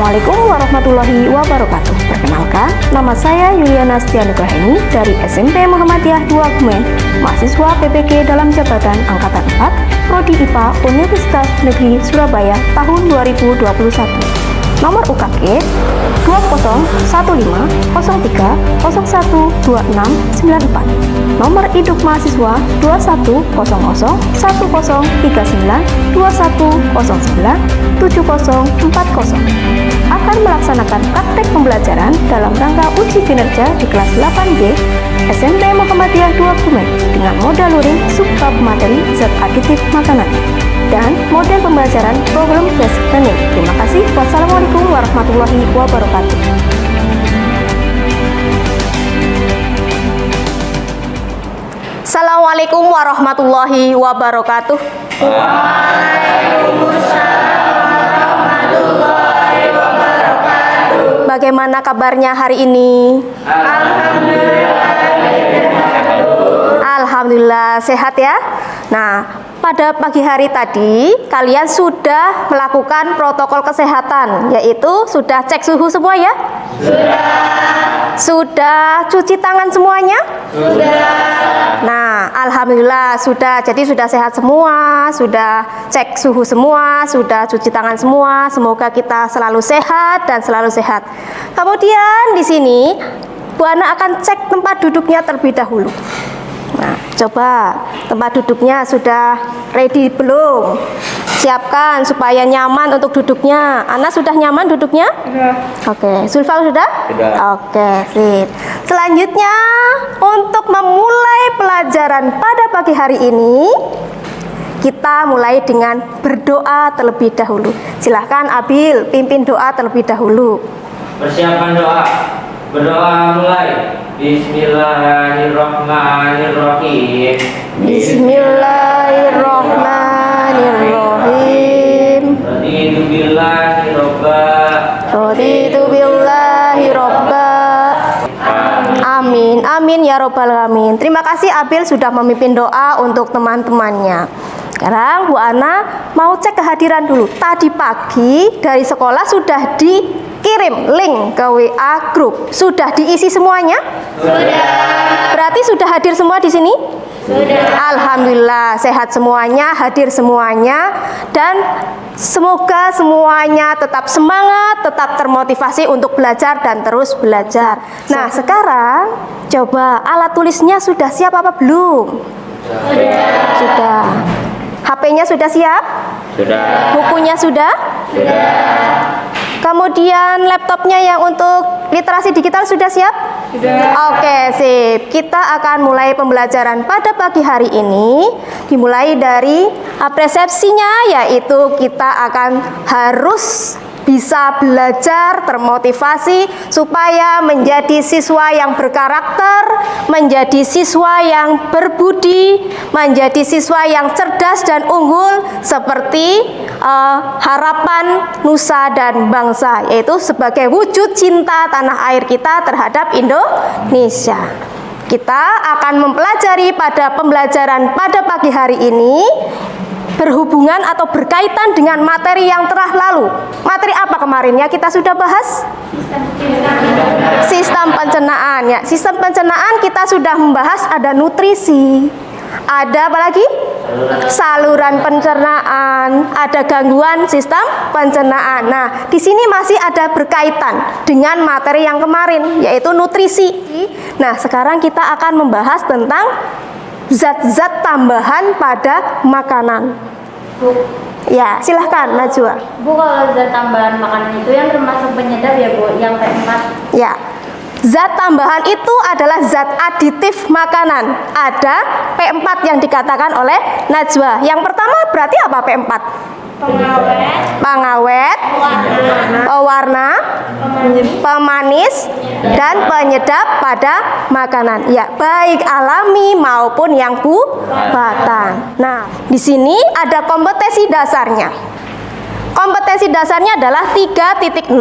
Assalamualaikum warahmatullahi wabarakatuh. Perkenalkan, nama saya Yuliana Stianugraheni dari SMP Muhammadiyah 2 Kemen, mahasiswa PPG dalam jabatan Angkatan 4, Prodi IPA Universitas Negeri Surabaya tahun 2021. Nomor UKG 201503012694. Nomor induk mahasiswa 2100103921097040. Akan melaksanakan praktek pembelajaran dalam rangka uji kinerja di kelas 8B SMP Muhammadiyah 2 Kemen dengan modal luring subbab materi zat aditif makanan dan model pembelajaran problem based learning. Terima kasih. Wassalamualaikum warahmatullahi wabarakatuh. Assalamualaikum warahmatullahi wabarakatuh. Waalaikumsalam warahmatullahi wabarakatuh. Bagaimana kabarnya hari ini? Alhamdulillah sehat ya. Nah, pada pagi hari tadi kalian sudah melakukan protokol kesehatan, yaitu sudah cek suhu semua ya? Sudah cuci tangan semuanya? Sudah. Nah, alhamdulillah sudah. Jadi sudah sehat semua, sudah cek suhu semua, sudah cuci tangan semua. Semoga kita selalu sehat dan selalu sehat. Kemudian di sini Bu Ana akan cek tempat duduknya terlebih dahulu. Nah, coba tempat duduknya sudah ready belum? Siapkan supaya nyaman untuk duduknya. Ana sudah nyaman duduknya? Sudah. Oke, Zulfa sudah? Sudah. Oke, sip. Selanjutnya, untuk memulai pelajaran pada pagi hari ini, kita mulai dengan berdoa terlebih dahulu. Silahkan Abil, pimpin doa terlebih dahulu. Persiapan doa. Berdoa mulai. Bismillahirrahmanirrahim. Bismillahirrahmanirrahim. Raditu billahi robba. Raditu billahi robba. Amin, amin ya robbal alamin. Terima kasih Abil sudah memimpin doa untuk teman-temannya. Sekarang Bu Ana mau cek kehadiran dulu. Tadi pagi dari sekolah sudah dikirim link ke WA grup. Sudah diisi semuanya? Sudah. Berarti sudah hadir semua di sini? Sudah. Alhamdulillah sehat semuanya, hadir semuanya, dan semoga semuanya tetap semangat, tetap termotivasi untuk belajar dan terus belajar. Nah, sekarang coba alat tulisnya sudah siap apa belum? Sudah. HP-nya sudah siap? Sudah. Bukunya sudah? Sudah. Kemudian laptopnya yang untuk literasi digital sudah siap? Sudah. Oke, sip. Kita akan mulai pembelajaran pada pagi hari ini. Dimulai dari persepsinya, yaitu kita akan harus bisa belajar termotivasi supaya menjadi siswa yang berkarakter, menjadi siswa yang berbudi, menjadi siswa yang cerdas dan unggul seperti harapan nusa dan bangsa, yaitu sebagai wujud cinta tanah air kita terhadap Indonesia. Kita akan mempelajari pada pembelajaran pada pagi hari ini berhubungan atau berkaitan dengan materi yang telah lalu. Materi apa kemarin ya kita sudah bahas? Sistem pencernaan ya. Sistem pencernaan kita sudah membahas ada nutrisi. Ada apa lagi? Saluran pencernaan, ada gangguan sistem pencernaan. Nah, di sini masih ada berkaitan dengan materi yang kemarin, yaitu nutrisi. Nah, sekarang kita akan membahas tentang zat-zat tambahan pada makanan. Bu, Ya, silahkan Najwa. Bu, kalau zat tambahan makanan itu yang termasuk penyedap ya Bu, yang keempat. Ya, zat tambahan itu adalah zat aditif makanan. Ada P4 yang dikatakan oleh Najwa. Yang pertama berarti apa P4? Pengawet, pewarna, pemanis, dan penyedap pada makanan. Ya, baik alami maupun yang buatan. Nah, di sini ada kompetensi dasarnya. Kompetensi dasarnya adalah 3.6,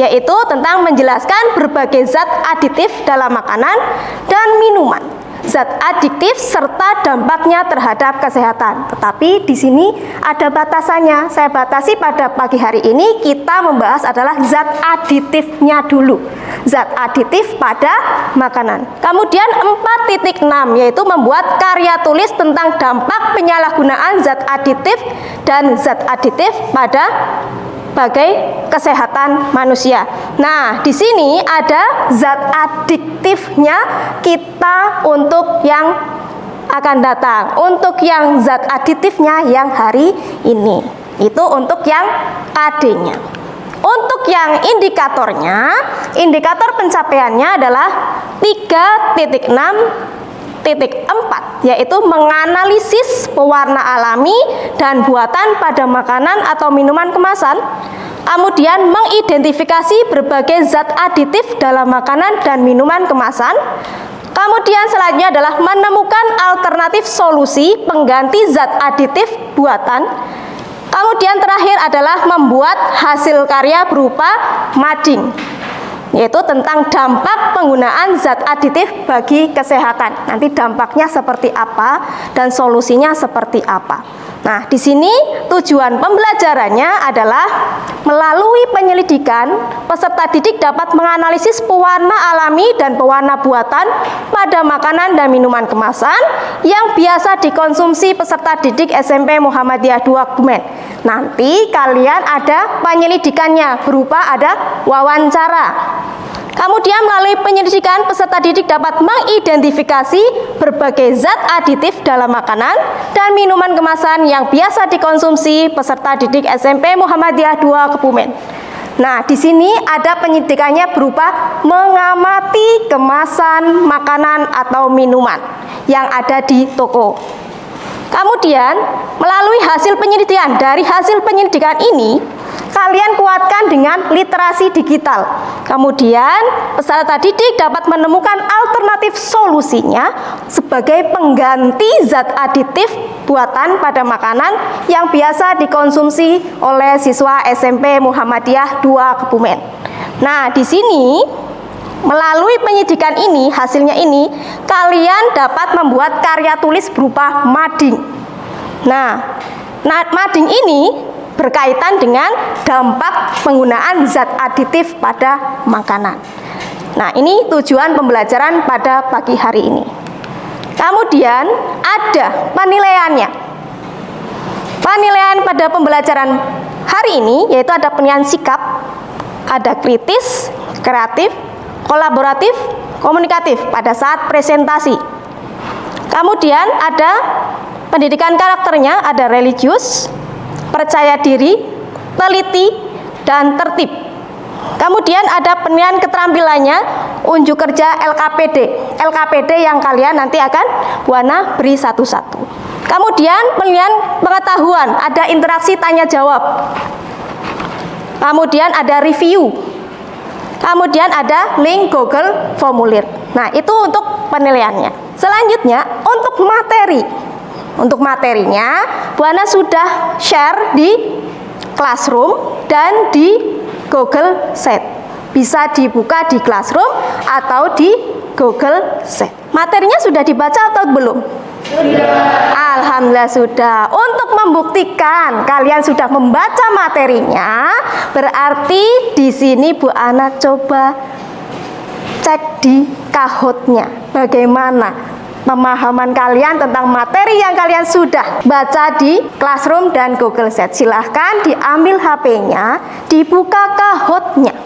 yaitu tentang menjelaskan berbagai zat aditif dalam makanan dan minuman. zat adiktif serta dampaknya terhadap kesehatan. Tetapi di sini ada batasannya. Saya batasi pada pagi hari ini kita membahas adalah zat aditifnya dulu. Zat aditif pada makanan. Kemudian 4.6 yaitu membuat karya tulis tentang dampak penyalahgunaan zat aditif dan zat aditif pada sebagai kesehatan manusia. Nah, di sini ada zat adiktifnya kita untuk yang akan datang. Untuk yang zat aditifnya yang hari ini. Itu untuk yang AD-nya. Untuk yang indikatornya, indikator pencapaiannya adalah 3.6.4 yaitu menganalisis pewarna alami dan buatan pada makanan atau minuman kemasan, kemudian mengidentifikasi berbagai zat aditif dalam makanan dan minuman kemasan, kemudian selanjutnya adalah menemukan alternatif solusi pengganti zat aditif buatan, kemudian terakhir adalah membuat hasil karya berupa mading, yaitu tentang dampak penggunaan zat aditif bagi kesehatan. Nanti dampaknya seperti apa dan solusinya seperti apa. Nah, di sini tujuan pembelajarannya adalah melalui penyelidikan, peserta didik dapat menganalisis pewarna alami dan pewarna buatan pada makanan dan minuman kemasan yang biasa dikonsumsi peserta didik SMP Muhammadiyah 2 Kebumen. Nanti kalian ada penyelidikannya berupa ada wawancara. Kemudian melalui penyelidikan peserta didik dapat mengidentifikasi berbagai zat aditif dalam makanan dan minuman kemasan yang biasa dikonsumsi peserta didik SMP Muhammadiyah 2 Kebumen. Nah, di sini ada penyelidikannya berupa mengamati kemasan makanan atau minuman yang ada di toko. Kemudian, melalui hasil penyelidikan, dari hasil penyelidikan ini, kalian kuatkan dengan literasi digital. Kemudian, peserta didik dapat menemukan alternatif solusinya sebagai pengganti zat aditif buatan pada makanan yang biasa dikonsumsi oleh siswa SMP Muhammadiyah 2 Kebumen. Nah, di sini melalui penyidikan ini, hasilnya ini, kalian dapat membuat karya tulis berupa mading. Nah, mading ini berkaitan dengan dampak penggunaan zat aditif pada makanan. Nah, ini tujuan pembelajaran pada pagi hari ini. Kemudian ada penilaiannya. Penilaian pada pembelajaran hari ini yaitu ada penilaian sikap, ada kritis, kreatif, kolaboratif, komunikatif pada saat presentasi. Kemudian ada pendidikan karakternya, ada religius, percaya diri, teliti, dan tertib. Kemudian ada penilaian keterampilannya, unjuk kerja LKPD. LKPD yang kalian nanti akan Buana beri satu-satu. Kemudian penilaian pengetahuan, ada interaksi tanya jawab. Kemudian ada review. Kemudian ada link Google formulir. Nah, itu untuk penilaiannya. Selanjutnya untuk materi. Untuk materinya, Buana sudah share di Classroom dan di Google Sheet. Bisa dibuka di Classroom atau di Google Sheet. Materinya sudah dibaca atau belum? Sudah. Alhamdulillah sudah. Untuk membuktikan kalian sudah membaca materinya, berarti di sini Bu Ana coba cek di Kahootnya. Bagaimana pemahaman kalian tentang materi yang kalian sudah baca di Classroom dan Google Sheet. Silahkan diambil HP-nya, dibuka Kahootnya.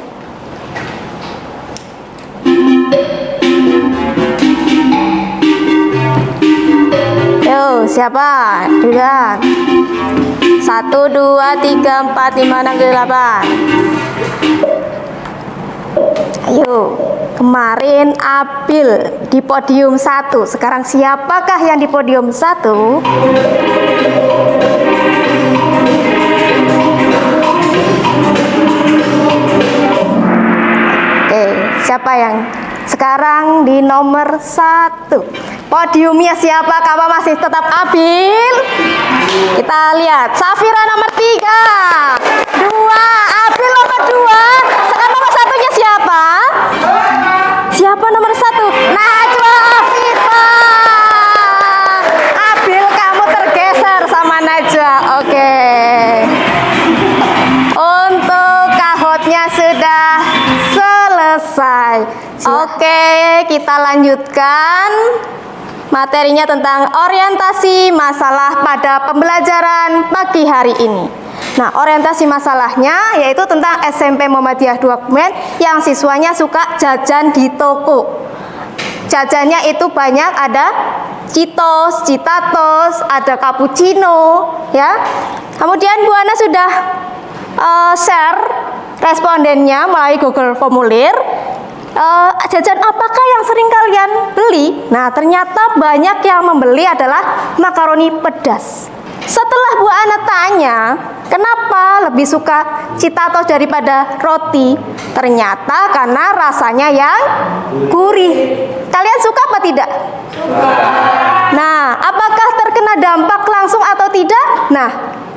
Yo, siapa? Duluan. 1, 2, 3, 4, 5, 6, 7, 8. Ayo, kemarin Abil di podium 1. Sekarang siapakah yang di podium 1? Oke, siapa yang sekarang di nomor 1? Podiumnya siapa? Kamu masih tetap Abil? Kita lihat, Safira nomor 3, 2, Abil nomor 2. Sekarang nomor 1-nya siapa? Siapa nomor 1? Najwa Afifah. kita lanjutkan materinya tentang orientasi masalah pada pembelajaran pagi hari ini. Nah, orientasi masalahnya yaitu tentang SMP Muhammadiyah 2 Kebumen yang siswanya suka jajan di toko. Jajannya itu banyak, ada Cheetos, Citatos, ada cappuccino, ya. Kemudian Bu Ana sudah share respondennya melalui Google Formulir. Jajan apakah yang sering kalian beli? Nah, ternyata banyak yang membeli adalah makaroni pedas. Setelah Bu Ana tanya, kenapa lebih suka Citatos daripada roti? Ternyata karena rasanya yang gurih. Kalian suka apa tidak? Suka. Nah, apakah terkena dampak langsung atau tidak? Nah,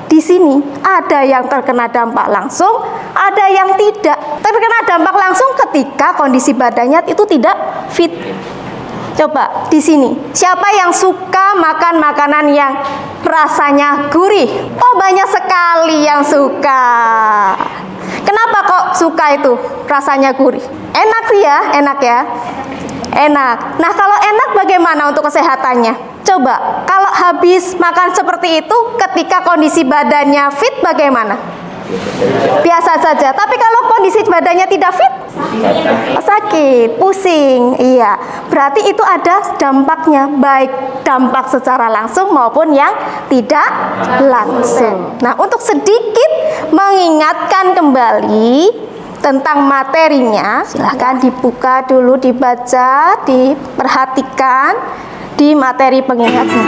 di sini ada yang terkena dampak langsung, ada yang tidak. Terkena dampak langsung ketika kondisi badannya itu tidak fit. Coba di sini, siapa yang suka makan makanan yang rasanya gurih? Oh, banyak sekali yang suka. Kenapa kok suka itu rasanya gurih? Enak sih ya, enak ya. Enak. Nah, kalau enak bagaimana untuk kesehatannya? Coba, kalau habis makan seperti itu ketika kondisi badannya fit bagaimana? Biasa saja. Tapi kalau kondisi badannya tidak fit, sakit, pusing. Iya, berarti itu ada dampaknya, baik dampak secara langsung maupun yang tidak langsung. Nah, untuk sedikit mengingatkan kembali tentang materinya, silahkan dibuka dulu, dibaca, diperhatikan di materi pengingatnya.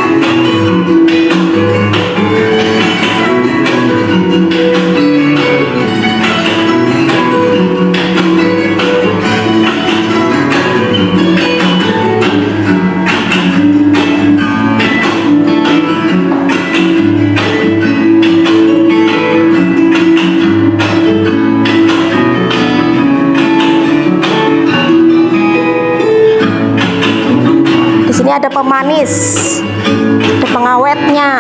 Di sini ada pemanis, ada pengawetnya.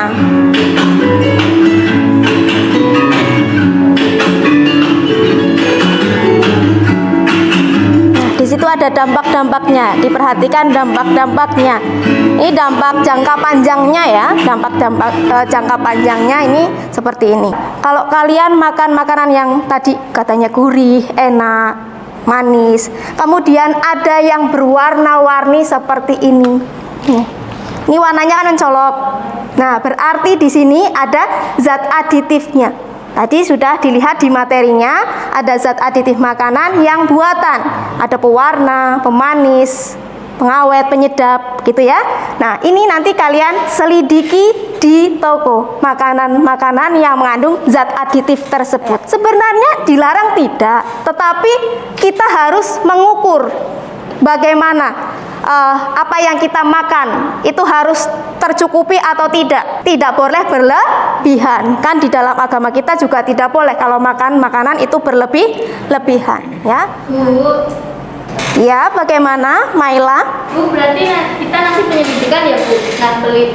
Nah, di situ ada dampak-dampaknya. Diperhatikan dampak-dampaknya. Ini dampak jangka panjangnya ya. Dampak-dampak jangka panjangnya ini seperti ini. Kalau kalian makan makanan yang tadi katanya gurih, enak, manis, kemudian ada yang berwarna-warni seperti ini. Ini warnanya kan mencolok. Nah, berarti di sini ada zat aditifnya. Tadi sudah dilihat di materinya, ada zat aditif makanan yang buatan. Ada pewarna, pemanis, pengawet, penyedap, gitu ya. Nah, ini nanti kalian selidiki di toko makanan-makanan yang mengandung zat aditif tersebut. Sebenarnya dilarang tidak, tetapi kita harus mengukur bagaimana apa yang kita makan itu harus tercukupi atau tidak. Tidak boleh berlebihan. Kan di dalam agama kita juga tidak boleh kalau makan makanan itu berlebihan, ya. Bu, Ya, bagaimana, Maila? Bu, berarti kita nanti penyelidikan ya, Bu. Nah,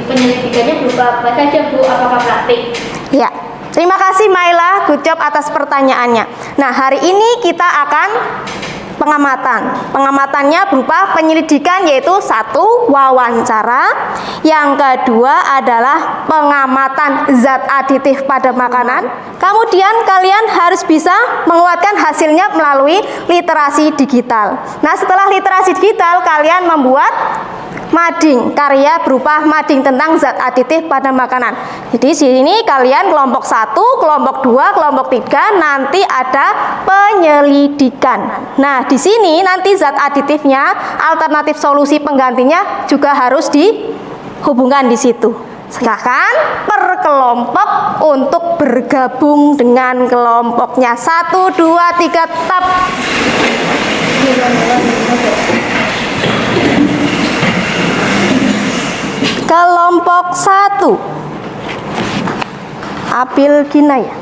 penyelidikannya berupa apa saja, Bu? Apakah praktik? Ya, terima kasih Maila, good job atas pertanyaannya. Nah, hari ini kita akan pengamatan. Pengamatannya berupa penyelidikan, yaitu 1, wawancara. Yang kedua adalah pengamatan zat aditif pada makanan. Kemudian kalian harus bisa menguatkan hasilnya melalui literasi digital. Nah, setelah literasi digital, kalian membuat mading, karya berupa mading tentang zat aditif pada makanan. Jadi sini kalian kelompok 1, kelompok 2, kelompok 3 nanti ada penyelidikan. Nah, di sini nanti zat aditifnya, alternatif solusi penggantinya juga harus dihubungkan di situ. Silakan per kelompok untuk bergabung dengan kelompoknya. 1, 2, 3, tap. Kelompok 1 Apil Ginaya.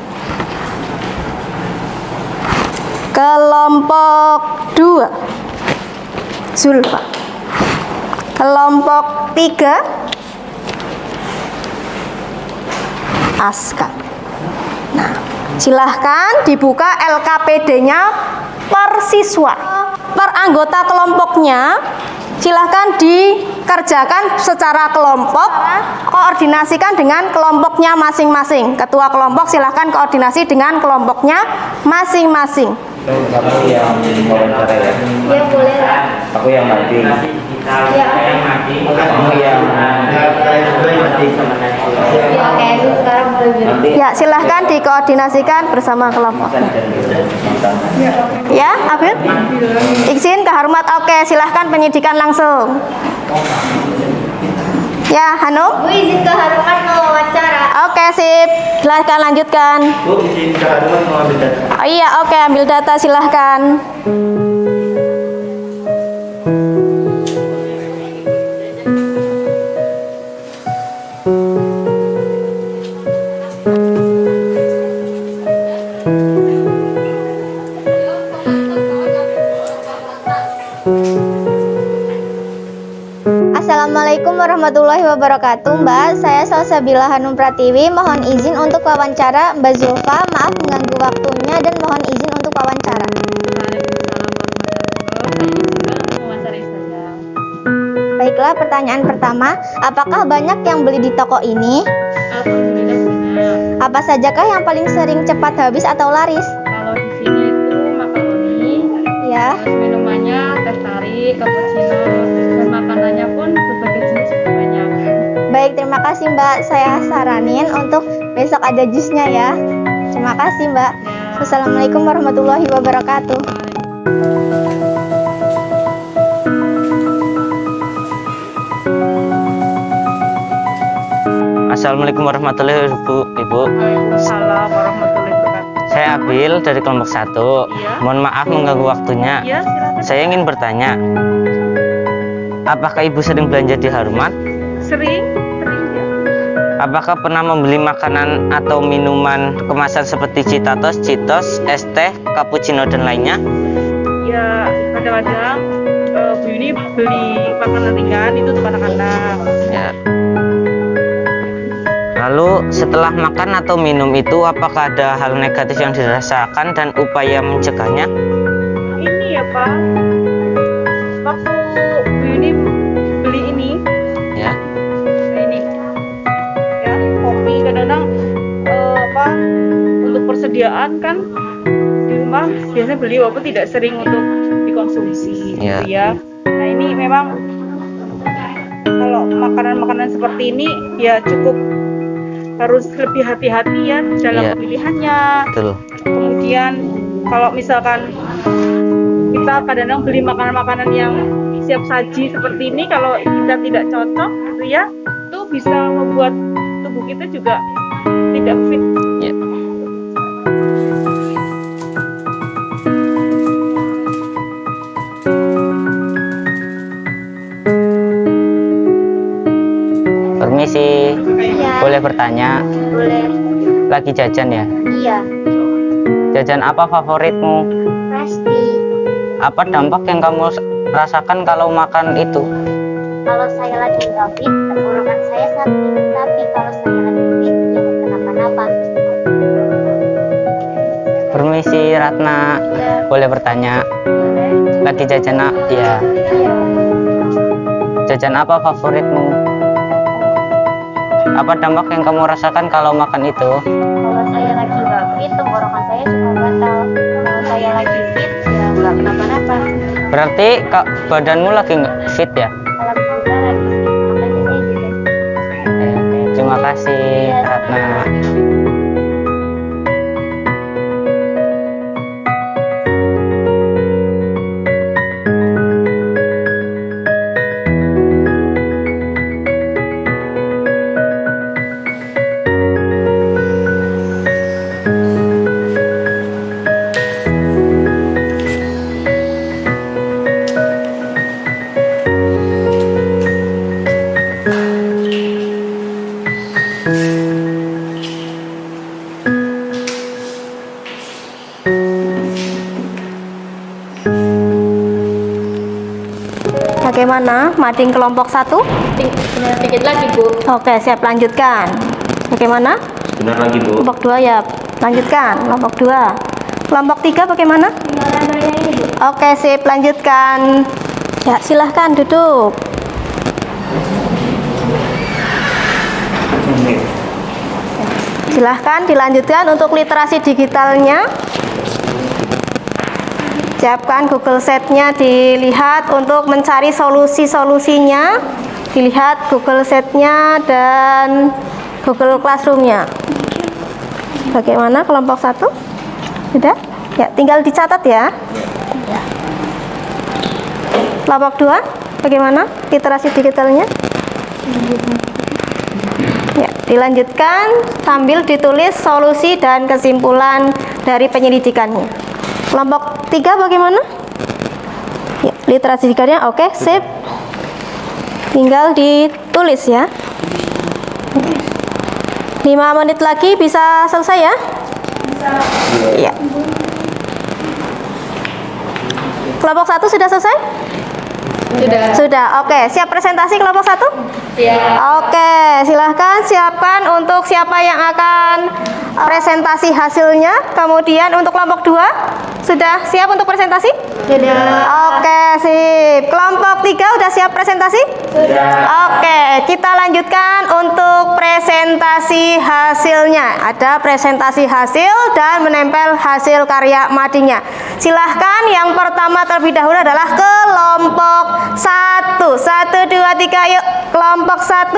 Kelompok 2 Zulfa. Kelompok 3 Aska. Nah, silahkan dibuka LKPD-nya per siswa. Per anggota kelompoknya silahkan dikerjakan secara kelompok, koordinasikan dengan kelompoknya masing-masing. Ketua kelompok silahkan koordinasi dengan kelompoknya masing-masing. Kamu yang wawancara ya? Ya boleh lah. Aku yang mati. Ya. Kamu yang mati. Ya kayak gitu sekarang boleh. Ya, silahkan dikoordinasikan bersama kelompok. Ya, Abil? Izin kehormat. Oke, silahkan penyidikan langsung. Ya, Hanum? Bu izin kehormat mau wawancara. Oke, sip. Silahkan lanjutkan. Bu, izin kehadiran mau ambil data. Oh, iya, oke, ambil data silahkan. Assalamualaikum warahmatullahi wabarakatuh, Mbak. Saya Salsabila Hanum Pratiwi. Mohon izin untuk wawancara Mbak Zulfa. Maaf mengganggu waktunya dan mohon izin untuk wawancara. Baiklah, pertanyaan pertama, apakah banyak yang beli di toko ini? Alhamdulillah banyak. Apa sajakah yang paling sering cepat habis atau laris? Kalau di sini itu makaroni, Ya, minumannya teh tarik, cappuccino, dan makanannya pun berbagai jenis juga banyak. baik, terima kasih Mbak. Saya saranin untuk besok ada jusnya ya. Terima kasih Mbak. Wassalamualaikum warahmatullahi wabarakatuh. Assalamualaikum warahmatullahi wabarakatuh, Ibu. Waalaikumsalam warahmatullahi wabarakatuh. Saya Abil dari kelompok 1. Iya. Mohon maaf mengganggu waktunya. Ya, silakan. Saya ingin bertanya, apakah Ibu sering belanja di Harumat? Sering ya. Apakah pernah membeli makanan atau minuman kemasan seperti Citatos, Citos, es teh, cappuccino dan lainnya? Ya, kadang-kadang Bu Yuni beli makanan ringan itu untuk anak-anak. Ya. Lalu setelah makan atau minum itu apakah ada hal negatif yang dirasakan dan upaya mencegahnya? Ini ya Pak, waktu Bu Yuni beli ini Ya. ya kopi kadang-kadang untuk persediaan kan di rumah biasanya beli walaupun tidak sering untuk dikonsumsi gitu ya. Nah ini memang kalau makanan-makanan seperti ini ya cukup harus lebih hati-hati ya dalam Iya. pemilihannya. Betul. Kemudian kalau misalkan kita kadang-kadang beli makanan-makanan yang siap saji seperti ini, kalau kita tidak cocok gitu ya, itu bisa membuat tubuh kita juga tidak fit. Ya. Permisi, Ya, boleh bertanya? boleh. Lagi jajan ya? Iya, Jajan apa favoritmu? pasti. Apa dampak yang kamu rasakan kalau makan itu? Kalau saya lagi nggak fit, tenggorokan saya sakit. Tapi kalau saya lagi fit, ya nggak kenapa-napa. Permisi Ratna, boleh bertanya? Lagi jajan ya? Jajan apa favoritmu? Apa dampak yang kamu rasakan kalau makan itu? Kalau saya lagi nggak fit, tenggorokan saya suka gatal. Kalau saya lagi fit, ya nggak kenapa-napa. Berarti badanmu lagi nggak fit ya? Alhamdulillah lagi fit, makanya saya juga. Oke, terima kasih Ratna. Bagaimana mading kelompok 1? Benar dikit lagi Bu. Oke, siap, lanjutkan. Bagaimana? Benar lagi Bu. Kelompok 2 ya, lanjutkan. Kelompok 2. Kelompok 3 bagaimana? Tinggal gambarnya ini Bu. Oke, sip, lanjutkan. Ya, silahkan duduk. Silahkan dilanjutkan untuk literasi digitalnya. Siapkan Google Sheet-nya, dilihat untuk mencari solusi-solusinya. Dilihat Google Sheet-nya dan Google Classroom-nya. Bagaimana kelompok 1? Sudah? Ya, tinggal dicatat ya. Kelompok 2, bagaimana literasi digitalnya? Ya, dilanjutkan sambil ditulis solusi dan kesimpulan dari penyelidikannya. Kelompok 3 bagaimana? Ya, literasi digitalnya oke, sip. Tinggal ditulis ya. 5 menit lagi bisa selesai ya? Iya. Kelompok 1 sudah selesai? Sudah. Oke, siap presentasi kelompok 1? Oke, silahkan siapkan untuk siapa yang akan presentasi hasilnya. Kemudian untuk kelompok 2 sudah siap untuk presentasi? Sudah. Oke, sip. Kelompok 3 udah siap presentasi? Sudah. Oke, kita lanjutkan untuk presentasi hasilnya. Ada presentasi hasil dan menempel hasil karya madingnya. Silahkan yang pertama terlebih dahulu adalah kelompok 1. 1, 2, 3, yuk. Kelompok 1.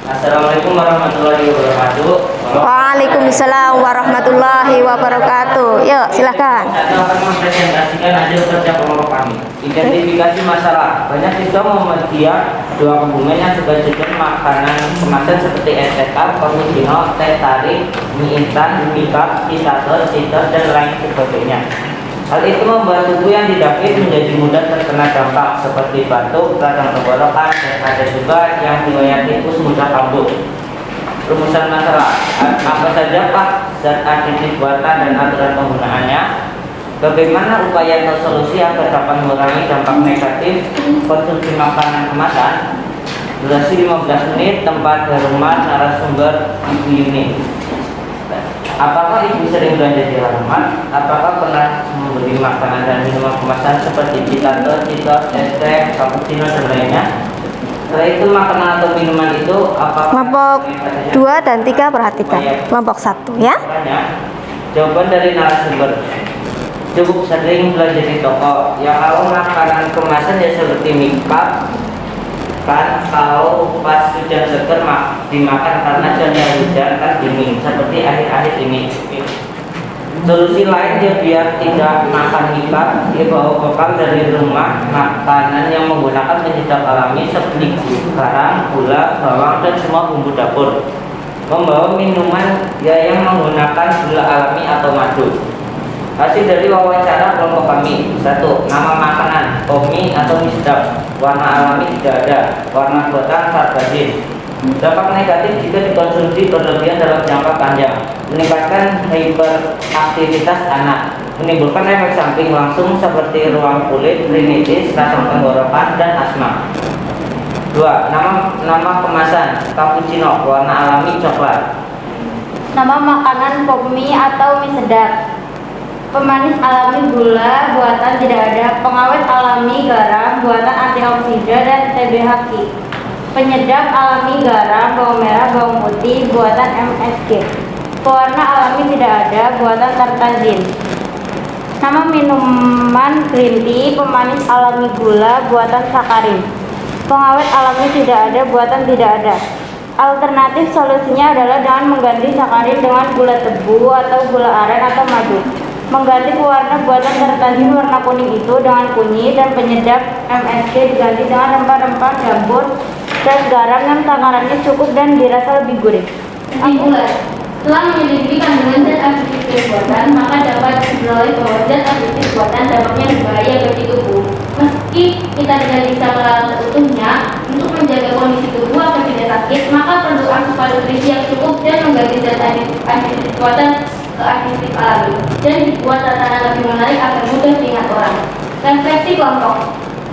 Assalamualaikum warahmatullahi wabarakatuh. Waalaikumsalam warahmatullahi wabarakatuh. Yuk, silahkan. Saya akan mempresentasikan hasil kerja kelompok kami. Identifikasi masalah. Banyak siswa Muhammadiyah dua kebumen yang suka jajan makanan kemasan seperti es teh, cappuccino, teh tarik, mie instan, mie cup, citos, dan lain sebagainya. Hal itu membuat tubuh yang didapit menjadi mudah terkena dampak seperti batuk, radang tenggorokan, dan ada juga yang riwayat tikus mudah kambuh. Rumusan masalah: apa saja Pak zat aditif buatan dan aturan penggunaannya? Bagaimana upaya atau solusi agar dapat mengurangi dampak negatif konsumsi makanan kemasan? Durasi 15 menit, tempat dan rumah narasumber Ibu Yuni. Apakah ibu sering belanja di halaman? Apakah pernah membeli makanan dan minuman kemasan seperti citos, es teh, cappuccino, dan lainnya? Setelah itu makanan atau minuman itu apakah Kelompok 2 dan 3 perhatikan. Kelompok 1 ya. Jawaban dari narasumber: cukup sering belanja di toko. Yang kalau makanan kemasan ya seperti mie cup, kan kalau pas hujan seger dimakan karena cuaca hujan kan dingin seperti akhir-akhir ini. Solusi lain ya biar tidak makan mie cup, dia bawa bekal dari rumah makanan yang menggunakan penyedap alami seperti garam, gula, bawang, dan semua bumbu dapur. Membawa minuman ya yang menggunakan gula alami atau madu. Hasil dari wawancara kelompok kami: 1. Nama makanan, tomi atau mie sedap. Warna alami tidak ada. Warna buatan sarbasin. Dampak negatif jika dikonsumsi berlebihan dalam jangka panjang: meningkatkan hiperaktivitas anak, menimbulkan efek samping langsung seperti ruam kulit, rinitis, radang tenggorokan, dan asma. 2. Nama kemasan, cappuccino, warna alami coklat. Nama makanan pop mie atau mie sedap. Pemanis alami gula buatan tidak ada. Pengawet alami garam buatan antioksida dan TBHQ. Penyedap alami garam, bawang merah, bawang putih buatan MSG. Pewarna alami tidak ada buatan tartazin. Nama minuman green tea, pemanis alami gula buatan sakarin. Pengawet alami tidak ada buatan tidak ada. Alternatif solusinya adalah dengan mengganti sakarin dengan gula tebu atau gula aren atau madu. Mengganti pewarna buatan tartazin warna kuning itu dengan kunyit, dan penyedap MSG diganti dengan rempah-rempah dapur dan garam yang takarannya cukup dan dirasa lebih gurih. Kesimpulan: setelah menyelidiki kandungan zat aditif buatan, maka dapat diperoleh bahwa zat aditif buatan dampaknya berbahaya bagi tubuh. Meski kita tidak bisa melarang seutuhnya, untuk menjaga kondisi tubuh agar tidak sakit, maka perlu asupan nutrisi yang cukup dan mengganti zat aditif buatan ke aditif alami, dan dibuat tatanan lebih menarik agar mudah diingat orang. Refleksi kelompok: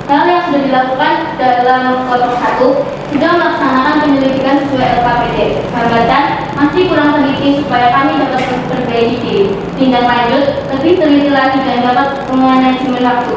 hal yang sudah dilakukan dalam kelompok 1 sudah melaksanakan penyelidikan sesuai LKPD. Hambatan: masih kurang teliti supaya kami dapat memperbaiki diri. Tindak lanjut: lebih teliti lagi dan dapat manajemen waktu.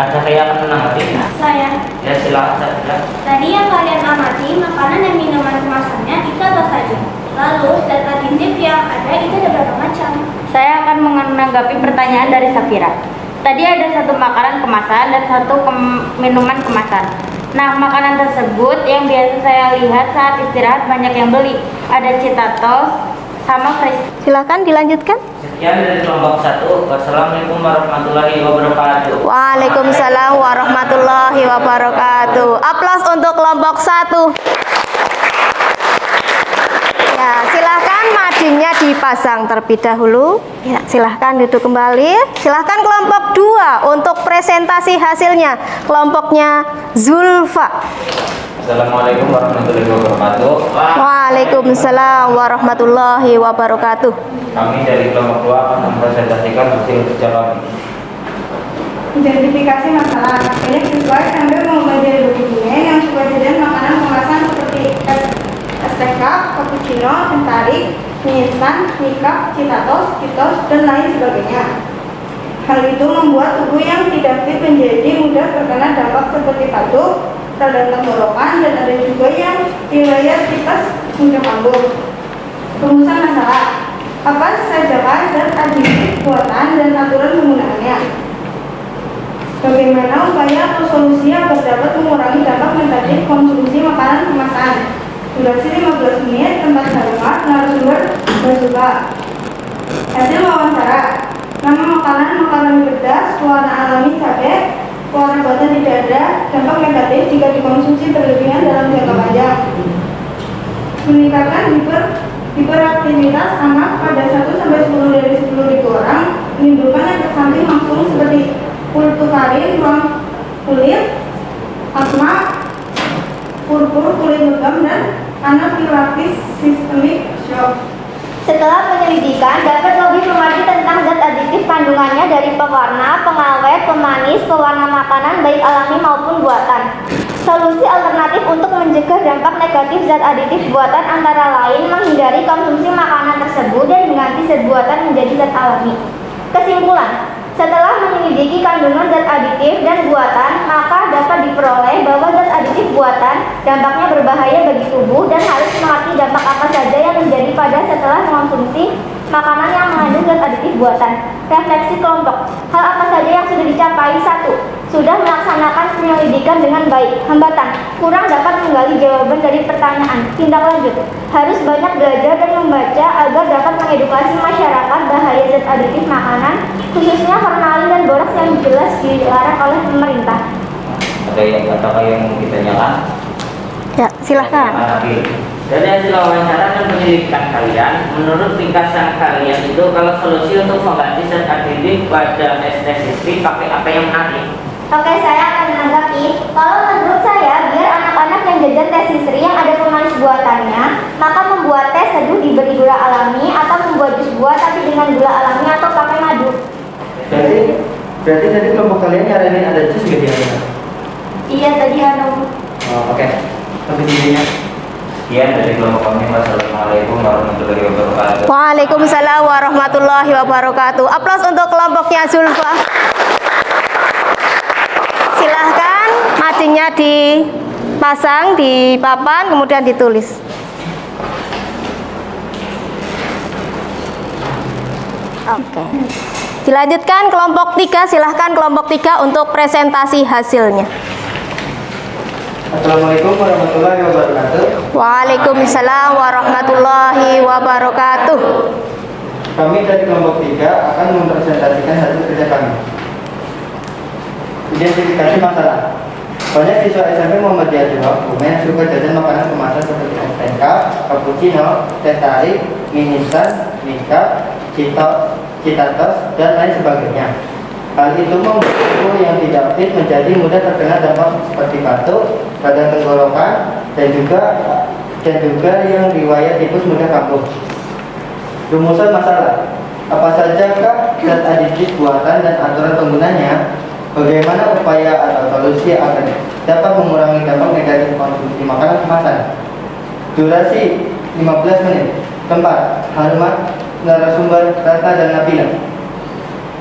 Ada yang akan menanggapi? Saya. Ya silakan Safira. Tadi yang kalian amati, makanan dan minuman kemasannya itu apa saja? Lalu, zat aditif yang ada itu ada berapa macam? Saya akan menanggapi pertanyaan dari Safira. Tadi ada satu makanan kemasan dan satu minuman kemasan. Nah, makanan tersebut yang biasa saya lihat saat istirahat banyak yang beli. Ada Citatos sama Fresh. Silakan dilanjutkan. Sekian dari kelompok 1. Wassalamualaikum warahmatullahi wabarakatuh. Waalaikumsalam warahmatullahi wabarakatuh. Aplaus untuk kelompok 1. Ya, silahkan madingnya dipasang terlebih dahulu. Ya, silahkan duduk kembali. Silahkan kelompok 2 untuk presentasi hasilnya. Kelompoknya Zulfa. Assalamualaikum warahmatullahi wabarakatuh. Waalaikumsalam warahmatullahi wabarakatuh. Kami dari kelompok 2 akan mempresentasikan hasil kerja kami. Identifikasi masalah. Banyak siswa sambil mempelajari buku kimia yang suka jajan makanan kemasan seperti STK, cappuccino, teh tarik, mie instan, mie cup, Citatos, Cheetos, dan lain sebagainya. Hal itu membuat tubuh yang tidak fit menjadi mudah terkena dampak seperti batuk, radang tenggorokan, dan ada juga yang riwayat tipes mudah kambuh. Rumusan masalah. Apa saja zat aditif buatan dan aturan penggunaannya? Bagaimana upaya atau solusi agar dapat mengurangi dampak negatif konsumsi makanan kemasan? Durasi 15 menit, tempat darurat, narasumber bersuka. Hasil wawancara. Nama makanan pedas, warna alami cabai, warna buatan tidak ada, dampak negatif jika dikonsumsi berlebihan dalam jangka panjang. Meningkatkan hiperaktivitas anak pada 1-10 dari 10.000 orang, menimbulkan efek samping langsung seperti kultukarin, ruam kulit, asma, purpur kulit lebam, dan anafilaksis sistemik shock. Setelah penyelidikan, dapat lebih mengerti tentang zat aditif kandungannya dari pewarna, pengawet, pemanis, pewarna makanan baik alami maupun buatan. Solusi alternatif untuk mencegah dampak negatif zat aditif buatan antara lain menghindari konsumsi makanan tersebut dan mengganti zat buatan menjadi zat alami. Kesimpulan, setelah menyelidiki kandungan zat aditif dan buatan, maka dapat diperoleh bahwa zat aditif buatan dampaknya berbahaya bagi tubuh dan harus mengerti dampak apa saja yang terjadi pada setelah mengonsumsi makanan yang mengandung zat aditif buatan. Refleksi kelompok. Hal apa saja yang sudah dicapai? 1. Sudah melaksanakan penyelidikan dengan baik. Hambatan. Kurang dapat menggali jawaban dari pertanyaan. Tindak lanjut. Harus banyak belajar dan membaca agar dapat mengedukasi masyarakat bahaya zat aditif makanan, khususnya formalin dan boraks yang jelas dilarang oleh pemerintah. Adakah yang mau ditanyakan? Ya, silahkan. Dari hasil wawancara dan penyelidikan kalian, menurut ringkasan kalian itu kalau solusi untuk mengganti zat aditif pada tes history pakai apa yang menarik? Oke, saya akan menanggapi. Kalau menurut saya, biar anak-anak yang jajan tes sisri yang ada pemanis buatannya, maka membuat teh seduh diberi gula alami atau membuat jus buah tapi dengan gula alami atau pakai madu. Berarti tadi kelompok kalian nyaranin ada jus gitu ya? Iya, tadi Hanum. Oh, oke. Sampai sininya. Sekian dari kelompok kami. Wassalamualaikum warahmatullahi wabarakatuh. Waalaikumsalam warahmatullahi wabarakatuh. Aplaus untuk kelompoknya Zulfa. Silahkan madingnya dipasang di papan kemudian ditulis. Oke. Dilanjutkan kelompok 3. Silahkan kelompok 3 untuk presentasi hasilnya. Assalamualaikum warahmatullahi wabarakatuh. Waalaikumsalam warahmatullahi wabarakatuh. Kami dari kelompok 3 akan mempresentasikan hasil kerja kami. Identifikasi masalah. Banyak siswa SMP Muhammad Yadullah yang suka jajan makanan kemasan seperti STK, cappuccino, teh tarik, mie instan, mie cup, Citatos, dan lain sebagainya. Hal itu membuat tubuh yang tidak fit menjadi mudah terkena dampak seperti batuk, radang tenggorokan, dan juga yang riwayat tipes mudah kambuh. Rumusan masalah. Apa sajakah zat aditif buatan dan aturan penggunanya? Bagaimana upaya atau solusi agar dapat mengurangi dampak negatif konsumsi makanan kemasan? Durasi 15 menit. Tempat: Harmat, narasumber Ratna dan Nabila.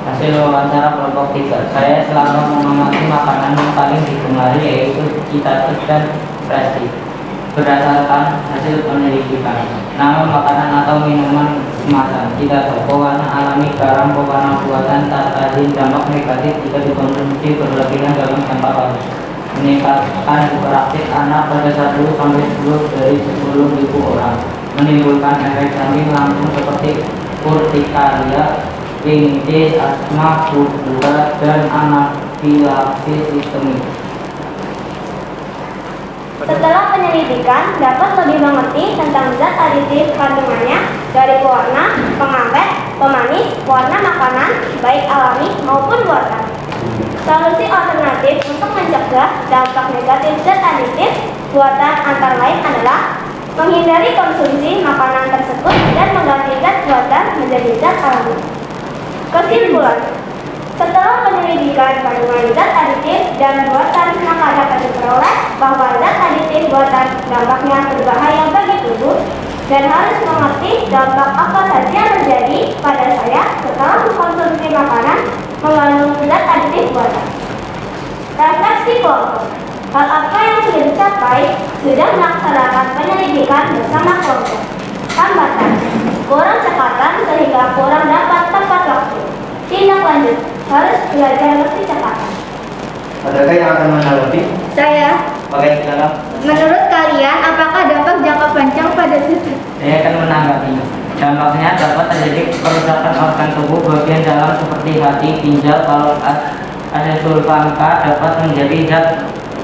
Hasil wawancara kelompok 3. Saya selama mengamati makanan yang paling digemari yaitu citatus dan presti. Berdasarkan hasil penyelidikan, nama makanan atau minuman kemasan, citatus, pewarna alami, garam, pewarna buatan, tartazin, dampak negatif jika dikonsumsi berlebihan dalam jangka panjang. Meningkatkan hiperaktif anak pada 1-10 dari 10.000 orang. Menimbulkan efek samping langsung seperti urtikaria, ringitis, asma, gula, dan anafilaksis sistemik. Setelah penyelidikan, dapat lebih mengerti tentang zat aditif kandungannya dari pewarna, pengawet, pemanis, warna makanan, baik alami maupun buatan. Solusi alternatif untuk mencegah dampak negatif zat aditif buatan antara lain adalah menghindari konsumsi makanan tersebut dan mengganti zat buatan menjadi zat alami. Kesimpulan, setelah penyelidikan kandungan zat aditif dan buatan, maka dapat diperoleh bahwa zat aditif buatan dampaknya berbahaya bagi tubuh dan harus mengerti dampak apa saja yang terjadi pada saya setelah mengkonsumsi makanan mengandung zat aditif buatan. Refleksi kelompok. Hal apa yang sudah dicapai? Sudah melaksanakan penyelidikan bersama kelompok. Hambatan, kurang cekatan sehingga kurang dapat tepat waktu. Tindak lanjut, harus belajar lebih cepat. Adakah yang akan menanggapi? Saya. Pakai silakan. Menurut kalian, apakah dampak jangka panjang pada tubuh? Saya akan menanggapi. Dampaknya dapat terjadi kerusakan organ tubuh bagian dalam seperti hati, ginjal. Kalau ada sulfangka dapat menjadi zat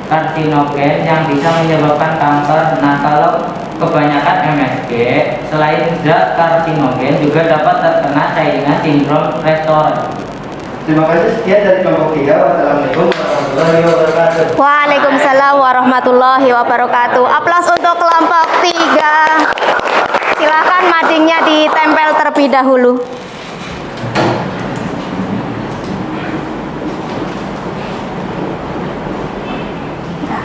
karsinogen yang bisa menyebabkan kanker. Nah, kalau kebanyakan MSG, selain zat karsinogen juga dapat terkena cairan sindrom restoran. Terima kasih, sekian dari kelompok 3. Wassalamualaikum warahmatullahi wabarakatuh. Waalaikumsalam warahmatullahi wabarakatuh. Aplaus untuk kelompok 3. Silahkan madingnya ditempel terlebih dahulu.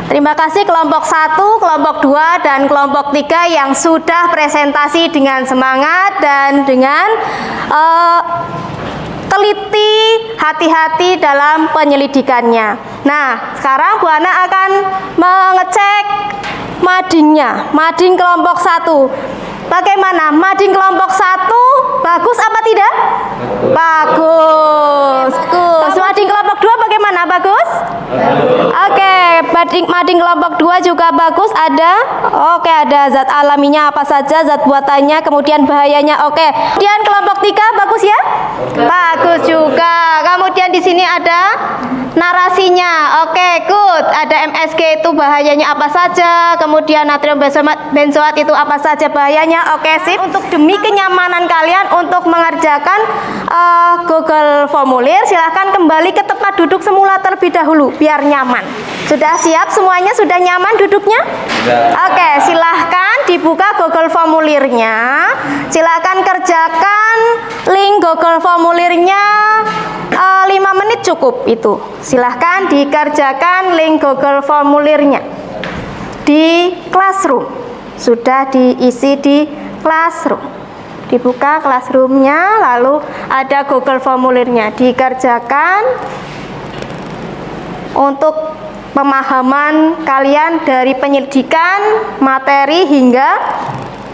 Terima kasih kelompok 1, kelompok 2, dan kelompok 3 yang sudah presentasi dengan semangat dan dengan teliti, hati-hati dalam penyelidikannya. Nah, sekarang Bu Ana akan mengecek madingnya, mading kelompok 1. Bagaimana? Mading kelompok 1 bagus apa tidak? Bagus. Bagus. Mading kelompok 2 bagaimana? Bagus? Oke, mading kelompok 2 juga bagus. Ada zat alaminya apa saja, zat buatannya, kemudian bahayanya. Oke. Kemudian kelompok 3 bagus ya? Bagus juga. Kemudian di sini ada narasinya. Oke, good. Ada MSG itu bahayanya apa saja, kemudian natrium benzoat itu apa saja bahayanya. Oke, sip. Untuk demi kenyamanan kalian untuk mengerjakan Google Formulir, silahkan kembali ke tempat duduk semula terlebih dahulu biar nyaman. Sudah siap semuanya? Sudah nyaman duduknya? Oke, silahkan dibuka Google Formulirnya. Silahkan kerjakan link Google Formulirnya. 5 menit cukup itu. Silahkan dikerjakan link Google Formulirnya di Classroom. Sudah diisi di Classroom. Dibuka Classroom-nya, lalu ada Google Formulirnya. Dikerjakan untuk pemahaman kalian dari penyelidikan materi hingga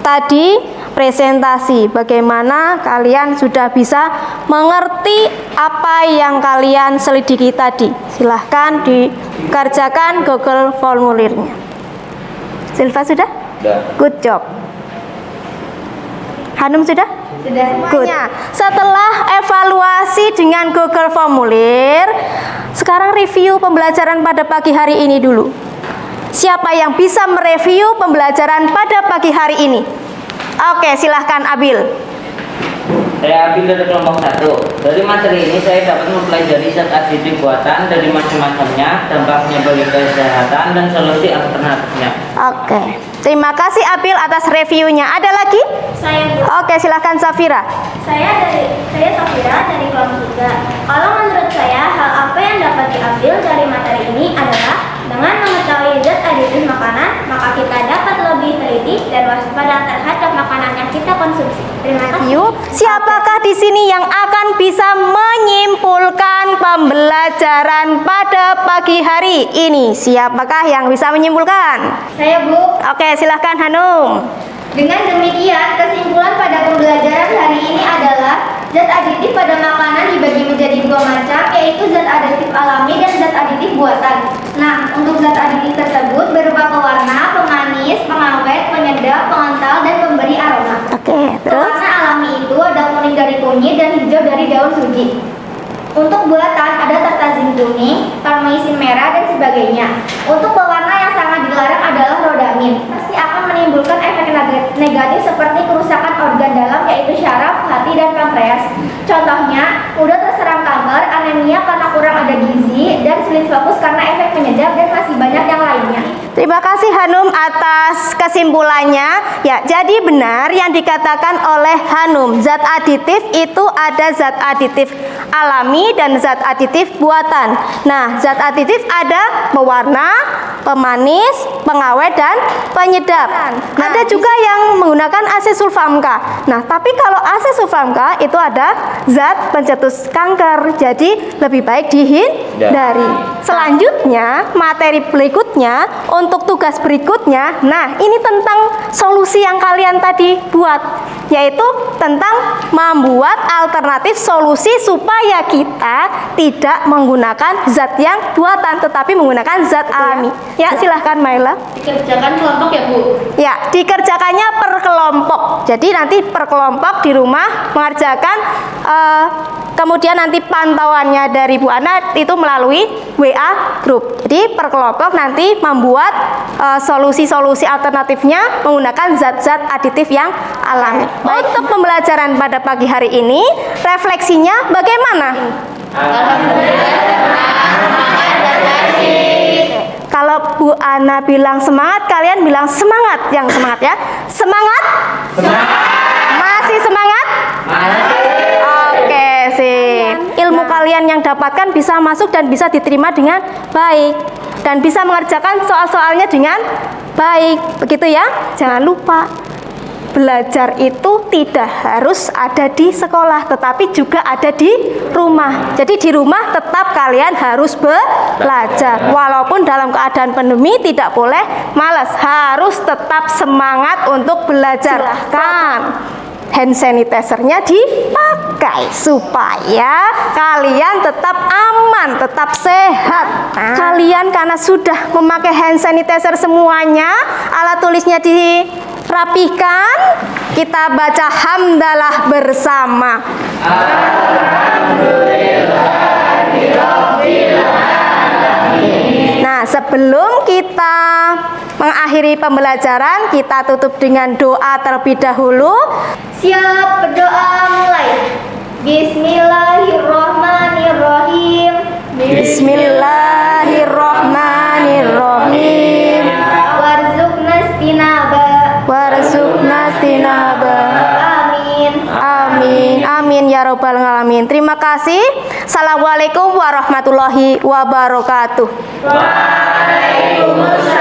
tadi presentasi. Bagaimana kalian sudah bisa mengerti apa yang kalian selidiki tadi. Silahkan dikerjakan Google Formulirnya. Silva sudah? Good job. Hanum sudah? Sudah. Good. Setelah evaluasi dengan Google Formulir, sekarang review pembelajaran pada pagi hari ini dulu. Siapa yang bisa mereview pembelajaran pada pagi hari ini? Oke, silahkan Abil. Saya ambil dari kelompok 1. Dari materi ini saya dapat mempelajari zat aditif buatan dari macam-macamnya, dampaknya bagi kesehatan, dan solusi alternatifnya. Oke, terima kasih Abil atas reviewnya. Ada lagi? Saya Oke, silahkan Safira. Saya Safira dari kelompok 3. Kalau menurut saya, hal apa yang dapat diambil dari materi ini adalah dengan mengetahui zat aditif makanan, maka kita dapat lebih teliti dan waspada terhadap makanan yang kita konsumsi. Terima kasih. Siapakah di sini sini yang akan bisa menyimpulkan pembelajaran pada pagi hari ini? Siapakah yang bisa menyimpulkan? Saya, Bu. Oke, silahkan Hanum. Dengan demikian, kesimpulan pada pembelajaran hari ini adalah zat aditif pada makanan dibagi menjadi dua macam, yaitu zat aditif alami dan zat aditif buatan. Nah, untuk zat aditif tersebut berupa pewarna, pemanis, pengawet, penyedap, pengental, dan pemberi aroma. Oke, terus? Pewarna alami itu ada kuning dari kunyit dan hijau dari daun suji. Untuk buatan ada tartazin kuning, parmesan merah, dan sebagainya. Untuk pewarna yang sangat dilarang adalah rodamin. Pasti akan menimbulkan efek negatif seperti kerusakan organ dalam, yaitu syaraf, hati, dan pankreas. Contohnya, udah terserang kanker, anemia karena kurang ada gizi, dan sulit fokus karena efek penyedap, dan masih banyak yang lainnya. Terima kasih Hanum atas kesimpulannya. Ya, jadi benar yang dikatakan oleh Hanum, zat aditif itu ada zat aditif alami dan zat aditif buatan. Nah, zat aditif ada pewarna, pemanis, pengawet, dan penyedap. Ada juga yang menggunakan asesulfamka. Nah, tapi kalau asesulfamka itu ada zat pencetus kanker, jadi lebih baik dihindari. Selanjutnya, materi berikutnya untuk tugas berikutnya. Nah, ini tentang solusi yang kalian tadi buat, yaitu tentang membuat alternatif solusi supaya kita tidak menggunakan zat yang buatan tetapi menggunakan zat alami. Ya, silahkan Maila. Dikerjakan kelompok ya, Bu? Ya, dikerjakannya per kelompok. Jadi nanti per kelompok di rumah mengerjakan, kemudian nanti pantauannya dari Bu Ana itu melalui WA grup. Jadi per kelompok nanti membuat solusi-solusi alternatifnya menggunakan zat-zat aditif yang alami. Untuk pembelajaran pada pagi hari ini, refleksinya bagaimana? Kalau Bu Ana bilang semangat, kalian bilang semangat. Yang semangat ya. Semangat? Masih semangat? Oke, sip. Ilmu kalian yang dapatkan bisa masuk dan bisa diterima dengan baik. Dan bisa mengerjakan soal-soalnya dengan baik. Begitu ya. Jangan lupa, belajar itu tidak harus ada di sekolah, tetapi juga ada di rumah. Jadi di rumah tetap kalian harus belajar. Walaupun dalam keadaan pandemi tidak boleh malas, harus tetap semangat untuk belajar. Silahkan hand sanitizer-nya dipakai supaya kalian tetap aman, tetap sehat. Kalian karena sudah memakai hand sanitizer semuanya, alat tulisnya dirapikan, kita baca hamdalah bersama. Nah, sebelum kita mengakhiri pembelajaran, kita tutup dengan doa terlebih dahulu. Siap, berdoa mulai. Bismillahirrahmanirrahim. Bismillahirrahmanirrahim. Warzuqna istinaba. Amin. Amin. Amin ya robbal alamin. Terima kasih. Assalamualaikum warahmatullahi wabarakatuh. Waalaikumsalam.